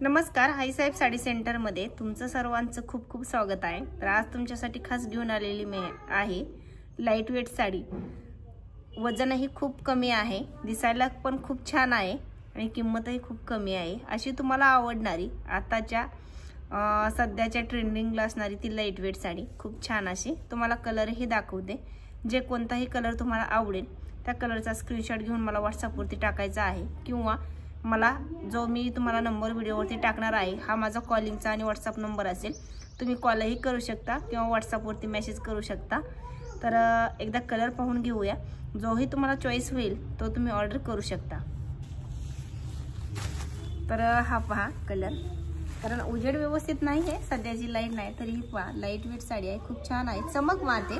नमस्कार, आईसाहेब साडी सेंटरमध्ये तुमचं सर्वांचं खूप खूप स्वागत आहे। तर आज तुमच्यासाठी खास घेऊन आलेली मी आहे लाईट वेट साडी। वजनही खूप कमी आहे, दिसायला पण खूप छान आहे आणि किंमतही खूप कमी आहे। अशी तुम्हाला आवडणारी आताच्या सध्याच्या ट्रेंडिंगला असणारी ती लाईट वेट साडी खूप छान अशी तुम्हाला कलरही दाखवते। जे कोणताही कलर तुम्हाला आवडेल त्या कलरचा स्क्रीनशॉट घेऊन मला व्हॉट्सअपवरती टाकायचा आहे किंवा मला जो मी तुम्हाला नंबर व्हिडिओवरती टाकणार आहे हा माझा कॉलिंगचा आणि व्हॉट्सअप नंबर असेल। तुम्ही कॉलही करू शकता किंवा व्हॉट्सअपवरती मेसेज करू शकता। तर एकदा कलर पाहून घेऊया, जोही तुम्हाला चॉईस होईल तो तुम्ही ऑर्डर करू शकता। तर हा पहा कलर, कारण उजेड व्यवस्थित नाही आहे, सध्याची लाईट नाही, तरी ही पहा लाईट वेट साडी आहे, खूप छान आहे, चमक मारते।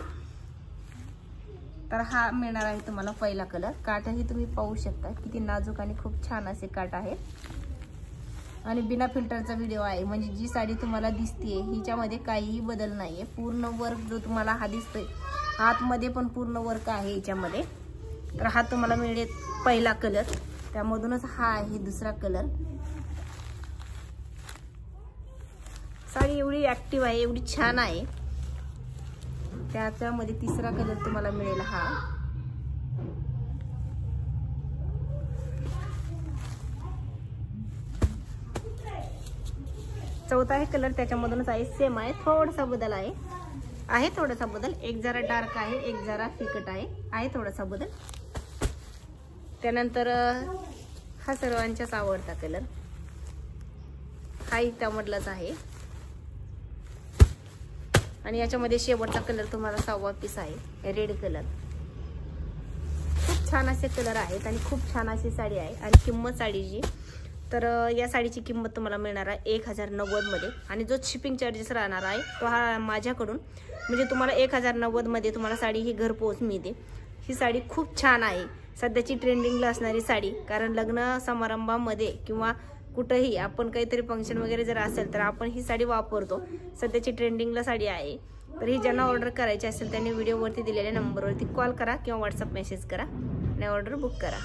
तर हा मिळणार आहे तुम्हाला पहिला कलर। काठही तुम्ही पाहू शकता किती नाजूक आणि खूप छान असे काठ आहेत आणि बिना फिल्टरचा व्हिडिओ आहे, म्हणजे जी साडी तुम्हाला दिसते हिच्यामध्ये काहीही बदल नाहीये। पूर्ण वर्क जो तुम्हाला हा दिसतोय आतमध्ये पण पूर्ण वर्क आहे याच्यामध्ये। तर हा तुम्हाला मिळेल पहिला कलर, त्यामधूनच हा आहे दुसरा कलर। साडी एवढी ऍक्टिव्ह आहे, एवढी छान आहे। त्याच्यामध्ये तिसरा कलर तुम्हाला मिळेल हा। चौथा आहे कलर, त्याच्यामधूनच आहे, सेम आहे, थोडासा बदल आहे थोडासा बदल, एक जरा डार्क आहे, एक जरा फिकट आहे थोडासा बदल। त्यानंतर हा सर्वांचाच आवडता कलर, हाही त्यामधलाच आहे आणि याच्यामध्ये शेवटचा कलर तुम्हाला 6वा पीस आहे, रेड कलर। खूप छान असे कलर आहेत आणि खूप छान अशी साडी आहे। आणि किंमत साडीची, तर या साडीची किंमत तुम्हाला मिळणार आहे 1090 मध्ये आणि जो शिपिंग चार्जेस राहणार आहे तो हा माझ्याकडून, म्हणजे तुम्हाला 1090 मध्ये तुम्हाला साडी ही घरपोच मिळते। ही साडी खूप छान आहे, सध्याची ट्रेंडिंगला असणारी साडी, कारण लग्न समारंभामध्ये किंवा कुठेही आपण काहीतरी फंक्शन वगैरे जर असेल तर आपण ही साडी वापरतो, सध्याची ट्रेंडिंगला साडी आहे। तर ही ज्यांना ऑर्डर करायची असेल त्यांनी व्हिडिओवरती दिलेल्या नंबरवरती कॉल करा किंवा व्हॉट्सअप मेसेज करा आणि ऑर्डर बुक करा।